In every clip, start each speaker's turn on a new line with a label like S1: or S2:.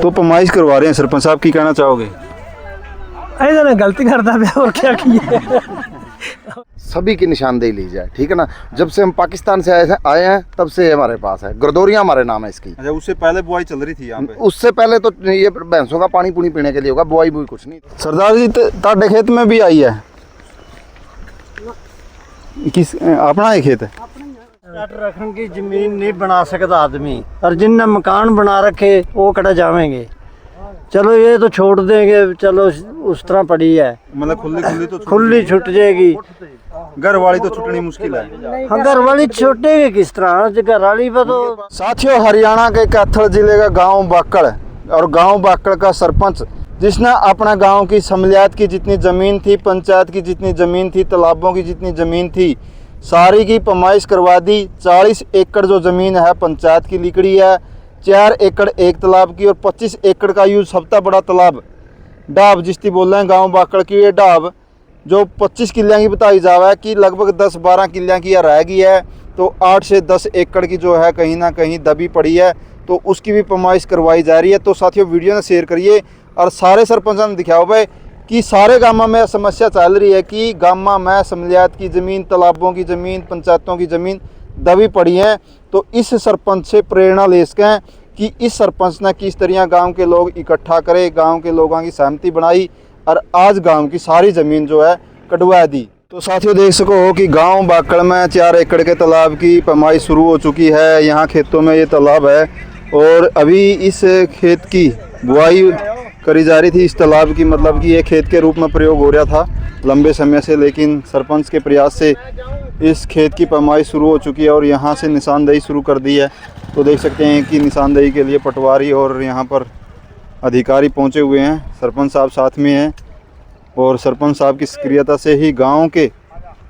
S1: तो पैमाइश करवा रहे हैं सरपंच साहब, की कहना चाहोगे?
S2: ऐसा ना गलती करता है और क्या किए।
S3: सभी की निशानदेही ली जाए, ठीक है ना। जब से हम पाकिस्तान से आए हैं तब से हमारे पास है, गरदौरिया हमारे नाम है इसकी।
S1: अच्छा, उससे पहले बुआई चल रही थी यहाँ पे?
S3: उससे पहले तो ये भैंसों का पानी पुनी पीने के लिए होगा, बुआई बुई कुछ नहीं।
S1: सरदार जी ताड़े खेत में भी आई है? किस अपना ही खेत है?
S2: रखने की जमीन नहीं बना सकता आदमी, और जिनने मकान बना रखे वो कटा जावेंगे। चलो ये तो छोड़ देंगे, चलो उस तरह पड़ी है,
S1: मतलब खुली तो
S2: खुली छूट जाएगी।
S1: घर वाली तो छुटनी मुश्किल है।
S2: हाँ, घर वाली छूटेगी किस तरह, घर वाली पर तो।
S1: साथियों, हरियाणा के कैथल जिले का गांव बाकड़ और गांव बाकड़ का सरपंच, जिसने अपना गांव की समलियात की जितनी ज़मीन थी, पंचायत की जितनी ज़मीन थी, तालाबों की जितनी ज़मीन थी, सारी की पैमाइश करवा दी। 40 एकड़ जो ज़मीन है पंचायत की लिकड़ी है, 4 एकड़ एक तालाब की और 25 एकड़ का यूज सबसे बड़ा तालाब डाब जिसकी बोल रहे हैं गाँव बाकड़ की। ये डाब जो 25 किलियाँ की बताई जावा है कि लगभग 10-12 किलियाँ की रह गई है, तो 8 से 10 एकड़ की जो है कहीं ना कहीं दबी पड़ी है, तो उसकी भी पैमाइश करवाई जा रही है। तो साथियों, वीडियो ने शेयर करिए और सारे सरपंचों ने दिखाओ भाई कि सारे गाँव में समस्या चल रही है कि गाँव में समलियात की ज़मीन, तालाबों की ज़मीन, पंचायतों की ज़मीन दबी पड़ी है। तो इस सरपंच से प्रेरणा ले सकें कि इस सरपंच ने किस तरह गांव के लोग इकट्ठा करे, गांव के लोगों की सहमति बनाई और आज गांव की सारी ज़मीन जो है कटवा दी। तो साथियों, देख सको कि गांव बाकड़ में 4 एकड़ के तालाब की पैमाइश शुरू हो चुकी है। यहाँ खेतों में ये तालाब है और अभी इस खेत की बुआई करी जा रही थी। इस तालाब की मतलब कि ये खेत के रूप में प्रयोग हो रहा था लंबे समय से, लेकिन सरपंच के प्रयास से इस खेत की पैमाइश शुरू हो चुकी है और यहाँ से निशानदेही शुरू कर दी है। तो देख सकते हैं कि निशानदेही के लिए पटवारी और यहाँ पर अधिकारी पहुँचे हुए हैं। सरपंच साहब साथ में हैं और सरपंच साहब की सक्रियता से ही गांव के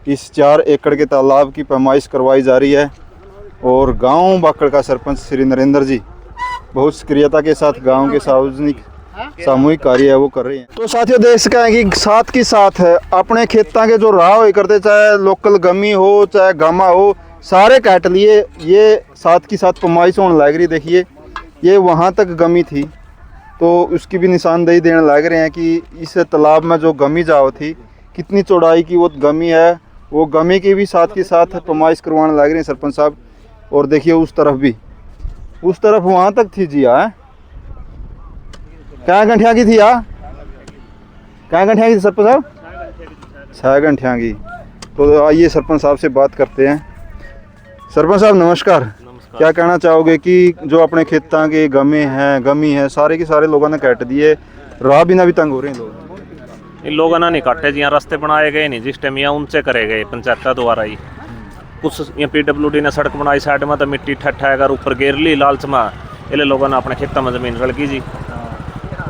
S1: इस 4 एकड़ के तालाब की पैमाइश करवाई जा रही है। और गांव बाकड़ का सरपंच श्री नरेंद्र जी बहुत सक्रियता के साथ गांव के सामूहिक कार्य है वो कर रहे हैं। तो साथियों, देख सकें कि साथ के साथ अपने खेतों के जो राह हो करते, चाहे लोकल गमी हो चाहे गामा हो, सारे काट लिए। ये साथ की साथ पैमाइश होने लग रही। देखिए, ये वहाँ तक गमी थी तो उसकी भी निशानदेही देने लग रहे हैं कि इस तालाब में जो गमी जाओ थी, कितनी चौड़ाई की वो गमी है, वो गमी की भी साथ के साथ पैमाइश करवाने लग रहे हैं सरपंच साहब। और देखिए उस तरफ भी, उस तरफ वहाँ तक थी जी। क्या गंठिया की थी क्या गंठिया की थी सरपंच साहब? 6 गंठिया की। तो आइए सरपंच साहब से बात करते हैं। सरपंच साहब नमस्कार। क्या कहना चाहोगे कि जो अपने खेतों के गमी है सारे के सारे लोगों ने काट दिए, राह बिना भी तंग हो रहे हैं लोग?
S4: इन लोगों ने नहीं काटे जी, यहाँ रास्ते बनाए गए नहीं, जिस टाइम यहाँ उनसे करे गए पंचायत द्वारा ही। कुछ यहाँ PWD ने सड़क बनाई, साइड में तो मिट्टी ठट्ठा है, अगर ऊपर गिर ली लालच में, इसलिए लोगों ने अपने खेतों में जमीन रल की जी।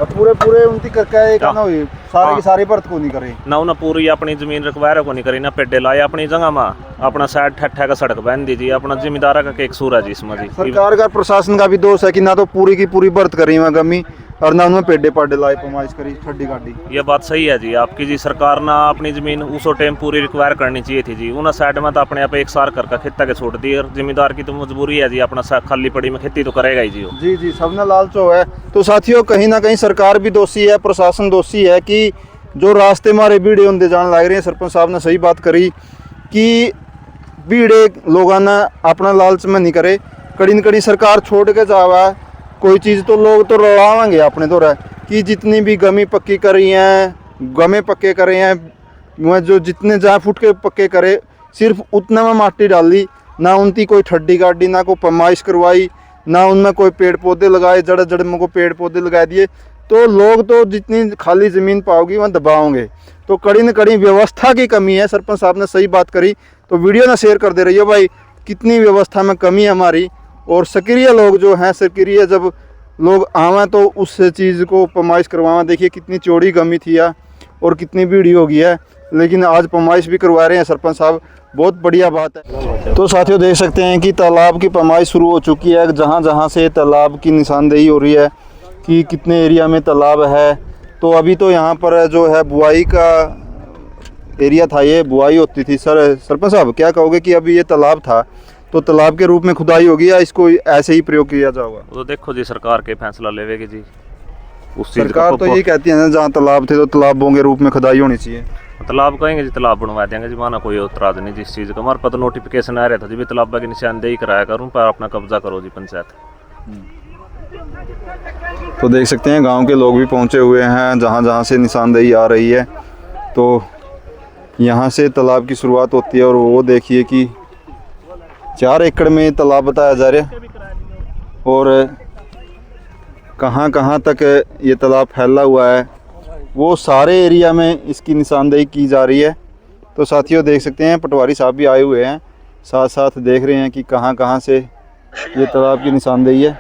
S1: पूरे उनकी करके ना हुई, सारे की सारी भरत को नहीं करे
S4: ना, उन्हें पूरी अपनी जमीन रखवारे को नहीं करी, ना पेडे लाए अपनी जगह में, अपना साइड ठट्ठा का सड़क बन दीजिए। अपना जिम्मेदार का एक सूर है जी इसमें जी।
S1: सरकार का प्रशासन का भी दोष है कि ना तो पूरी की पूरी भरत करी हुई गमी और ना उनमें पेडे पाडे लाए, पैमाइश करी, ठड्डी गाड़ी।
S4: ये बात सही है जी आपकी जी। सरकार ना अपनी जमीन उस टाइम पूरी रिक्वायर करनी चाहिए थी जी। उन्हें साइड में तो अपने आप एक सार करके खेता के छोड़ दी, और जिम्मेदार की तो मजबूरी है जी, अपना खाली पड़ी में खेती तो करेगा ही जी।
S1: जी सबने लालचो है। तो साथियों, कहीं ना कहीं सरकार भी दोषी है, प्रशासन दोषी है कि जो रास्ते मारे भीड़े होंगे जाने लग रहे हैं। सरपंच साहब ने सही बात करी कि भीड़े लोगों ने अपना लालच में नहीं करे, कड़ी न कड़ी सरकार छोड़ के जावा कोई चीज़ तो लोग तो रड़ावेंगे अपने तो रह कि जितनी भी गमी पक्की करी हैं, गमे पक्के करे हैं, वह जो जितने जहाँ फुट के पक्के करे सिर्फ उतना में माटी डाली, ना उनकी कोई ठड्डी गाड़ी, ना कोई पैमाइश करवाई, ना उनमें कोई पेड़ पौधे लगाए, जड़ में को पेड़ पौधे लगा दिए। तो लोग तो जितनी खाली ज़मीन पाओगी वहाँ दबाओगे। तो कड़ी न कड़ी व्यवस्था की कमी है। सरपंच साहब ने सही बात करी। तो वीडियो ना शेयर कर दे रही हो भाई, कितनी व्यवस्था में कमी है हमारी। और सक्रिय लोग जो हैं, सक्रिय जब लोग आवें तो उस चीज़ को पैमाइश करवाएं। देखिए कितनी चौड़ी गमी थी और कितनी भीड़ी हो गई है, लेकिन आज पैमाइश भी करवा रहे हैं सरपंच साहब, बहुत बढ़िया बात है। तो साथियों, देख सकते हैं कि तालाब की पैमाइश शुरू हो चुकी है। जहाँ जहाँ से तालाब की निशानदेही हो रही है कि कितने एरिया में तालाब है। तो अभी तो यहाँ पर जो है बुआई का एरिया था, ये बुआई होती थी। सरपंच साहब क्या कहोगे कि अभी ये तालाब था तो तालाब के रूप में खुदाई होगी या इसको ऐसे ही प्रयोग किया जाएगा?
S4: वो तो देखो जी सरकार के फैसला लेवेगी जी। उस चीज
S1: सरकार तो ये कहती है ना जहाँ तालाब थे तो तालाबों के रूप में खुदाई होनी चाहिए।
S4: तालाब कहेंगे जी तालाब बनवा देंगे जी, माना कोई एतराज नहीं जिस चीज़ का। हमारे पास नोटिफिकेशन आ रहा था जी भी तालाब की निशानदेही कराया करूँ पर अपना कब्जा करो जी पंचायत।
S1: तो देख सकते हैं गांव के लोग भी पहुंचे हुए हैं जहां जहां से निशानदेही आ रही है। तो यहां से तालाब की शुरुआत होती है और वो देखिए कि 4 एकड़ में तालाब बताया जा रहा है और कहां कहां तक ये तालाब फैला हुआ है वो सारे एरिया में इसकी निशानदेही की जा रही है। तो साथियों देख सकते हैं पटवारी साहब भी आए हुए हैं, साथ साथ देख रहे हैं कि कहां कहां से ये तालाब की निशानदेही है।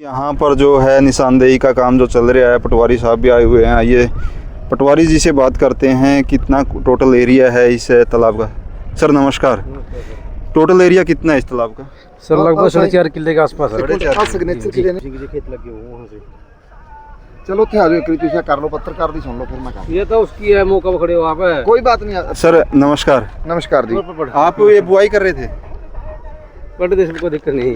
S1: यहाँ पर जो है निशानदेही का काम जो चल रहा है, पटवारी साहब भी आए हुए हैं। आइए पटवारी जी से बात करते हैं कितना टोटल एरिया है इस तालाब का। सर नमस्कार, टोटल एरिया कितना है इस तालाब का?
S5: सर लगभग 4.5 किले के आसपास है।
S3: खेत लगे हुए वहाँ से चलो थे आ जाओ कृपया कर लो, पत्रकार दी सुन लो फिर मैं
S5: ये तो उसकी है, मौका पकड़े हो आप है।
S3: कोई बात नहीं।
S1: सर नमस्कार।
S3: नमस्कार जी।
S1: आप ये बुआई कर रहे थे?
S5: बड़े देश में कोई दिक्कत नहीं,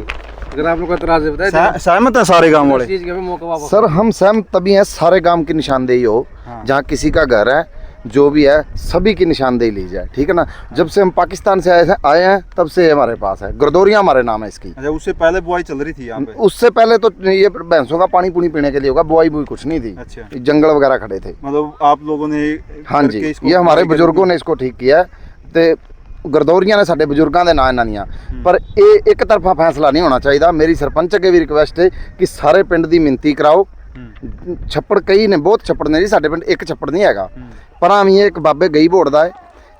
S5: अगर आप लोग का इतराज है बताए
S1: सहमत है सारे गांव वाले?
S5: चीज के हमें मौका वापस।
S3: सर हम सहमत तभी हैं, सारे गांव की निशानदेही हो। जहाँ किसी का घर है जो भी है सभी की निशानदेही ली जाए, ठीक है ना। जब से हम पाकिस्तान से आए हैं तब से हमारे पास है। गरदौरियाँ हमारे नाम है इसकी।
S1: अच्छा, उससे पहले बुआई चल रही थी यहाँ पे?
S3: उससे पहले तो ये भैंसों का पानी पुनी पीने के लिए होगा, बुआई कुछ नहीं थी।
S1: अच्छा,
S3: जंगल वगैरह खड़े थे।
S1: मतलब आप लोगों ने?
S3: हाँ जी, ये हमारे बुजुर्गों ने इसको ठीक किया ते गरदौरियां ने साडे बुजुर्गों के नाम इन्हां दियां। पर ये एक तरफा फैसला नहीं होना चाहिए। मेरी सरपंच अगे भी रिक्वेस्ट है कि सारे पिंड की मिनती कराओ। छप्पड़ कई ने, बहुत छप्पड़ ने जी, साडे पिंड एक छप्पड़ नहीं हैगा। पर हम ये एक बाबे गई बोर्ड दा है,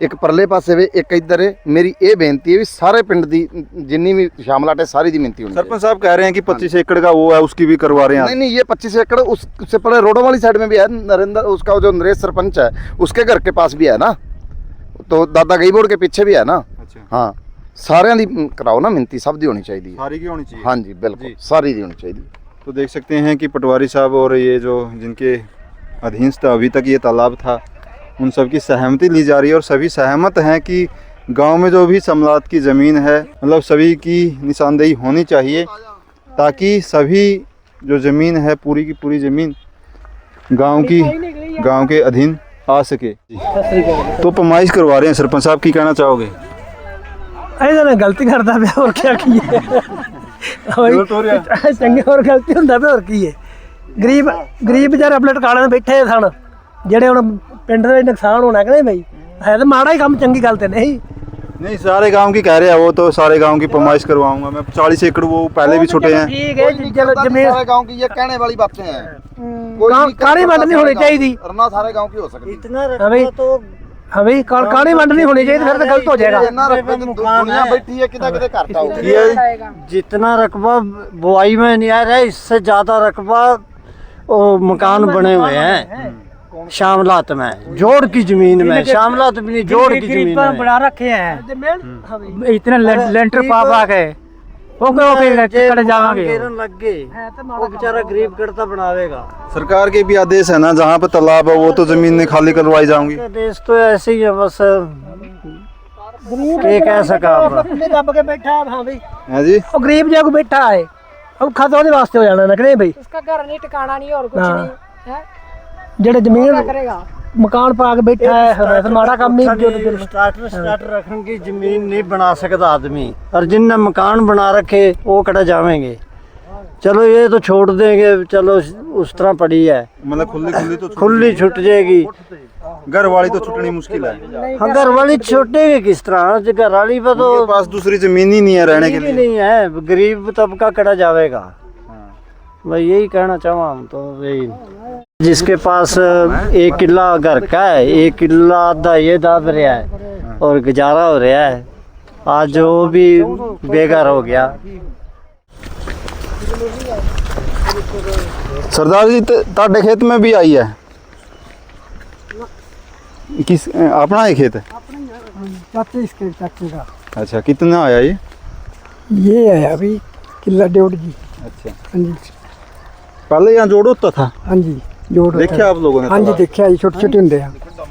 S3: एक परले पासे वे, एक इधर है। मेरी ये बेनती है भी सारे पिंड दी जिन्नी भी शामलाट है सारी दी मिनती होनी चाहिए।
S1: सरपंच साहब कह रहे हैं कि 25 एकड़ का वो है उसकी भी करवा रहे हैं।
S3: नहीं नहीं, ये 25 एकड़ उससे पहले रोडों वाली साइड में भी है। नरेंद्र उसका जो नरेश सरपंच है उसके घर के पास भी है ना, तो दादा गई बोर्ड के पीछे भी है ना।
S1: अच्छा,
S3: हाँ, सारे दी कराओ ना मिनती, सब दी होनी चाहिए।
S1: सारी की होनी चाहिए।
S3: हाँ जी बिल्कुल, सारी दी होनी चाहिए।
S1: तो देख सकते हैं कि पटवारी साहब और ये जो जिनके अधीनस्थ अभी तक ये तालाब था उन सब की सहमति ली जा रही है और सभी सहमत हैं कि गांव में जो भी समलात की ज़मीन है मतलब सभी की निशानदेही होनी चाहिए ताकि सभी जो ज़मीन है पूरी की पूरी ज़मीन गांव के अधीन आ सके। तो पमाइश करवा रहे हैं सरपंच साहब, की कहना चाहोगे?
S2: ऐसा ना गलती करता पे और क्या किए चंगे और गलती ਹੁੰਦਾ पे और की है। गरीब बेचारे अपने टकाने में बैठे सन ਜਿਹੜੇ ਹੁਣ ਪਿੰਡ ਦੇ ਨੁਕਸਾਨ ਹੋਣਾ ਕਿ ਨਹੀਂ ਬਈ, ਹੈ ਤਾਂ ਮਾੜਾ ਹੀ ਕੰਮ, चंगी गल तो नहीं।
S1: सारे गांव की कह रहे हैं वो, तो सारे गांव की पमाइश करवाऊंगा मैं। 40 एकड़ वो पहले भी छुटे हैं।
S2: ठीक है, चलो जमीन
S3: सारे गांव की ये कहने वाली बातें हैं।
S2: काली वंड नहीं होनी चाहिए,
S3: वरना सारे गांव की हो सकती।
S2: इतना तो हमें काली वंड नहीं होनी चाहिए, फिर तो गलत हो जाएगा।
S3: दुनिया बैठी है किधर किधर करता हो।
S2: जितना रकबा बुआई में नहीं आ रहा है इससे ज्यादा रकबा मकान बने हुए हैं शामलात में, जोड़ की जमीन में। शामलात भी नहीं, जोड़ की जमीन में बना रखे हैं। इतने लेंटर पा के वो जाएंगे लग गए, वो बेचारा गरीब करता बनावेगा।
S1: सरकार के भी आदेश है ना, जहाँ पे तालाब है वो तो जमीन ने खाली करवाई जाऊंगी।
S2: आदेश तो ऐसे ही है बस, क्या कह सका दब के बैठा है। हाँ भाई
S1: है जी,
S2: वो गरीब जो बैठा है अब खाता ਉਹਦੇ वास्ते हो जाना ना कि भाई,
S6: उसका घर नहीं ठिकाना नहीं और कुछ नहीं है।
S2: जेड़े जमीन
S6: करेगा
S2: मकान पा के बैठा है माड़ा काम नहीं। स्टार्टर रखने की जमीन नहीं बना सकता आदमी, और जिनने मकान बना रखे वो कटा जावेंगे। चलो ये तो छोड़ देंगे, चलो उस तरह पड़ी है,
S1: मतलब खुली तो
S2: खुली छुट जाएगी।
S1: घर वाली तो छुटनी मुश्किल है।
S2: हाँ, घर वाली छुटेगी किस तरह, घर वाली पर तो
S1: पास दूसरी जमीन ही नहीं है रहने के लिए।
S2: नहीं है, गरीब तबका कटा जाएगा। मैं यही कहना चाहूँ हम तो यही, जिसके पास 1 किला घर का है, 1 किला आधा ये दाब रहा है और गुजारा हो रहा है। आज वो भी बेघर हो गया।
S1: सरदार जी ताड़े खेत में भी आई है? किस अपना ही खेत है?
S2: चाचे इसके चाचे का।
S1: अच्छा, कितना आया
S2: ये है अभी किला 1.5 जी।
S1: अच्छा,
S2: हाँ जी,
S1: पहले यहाँ जोड़ होता था?
S2: हाँ जी, जोड़
S1: देखा आप लोगों ने?
S2: हाँ जी देखा, छोटे छोटे होंगे।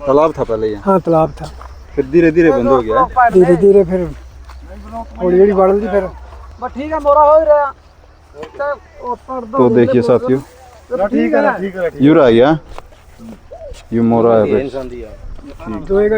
S1: तालाब था पहले यहाँ?
S2: हाँ तालाब था,
S1: फिर धीरे धीरे बंद हो गया।
S2: धीरे धीरे फिर
S5: हौली हौली बढ़ दी फिर
S2: बस ठीक है मोरा हो रहा
S1: तो देखिए साथियों,
S5: ठीक है
S1: यू रहा है, यू मोरा है।
S5: दो एक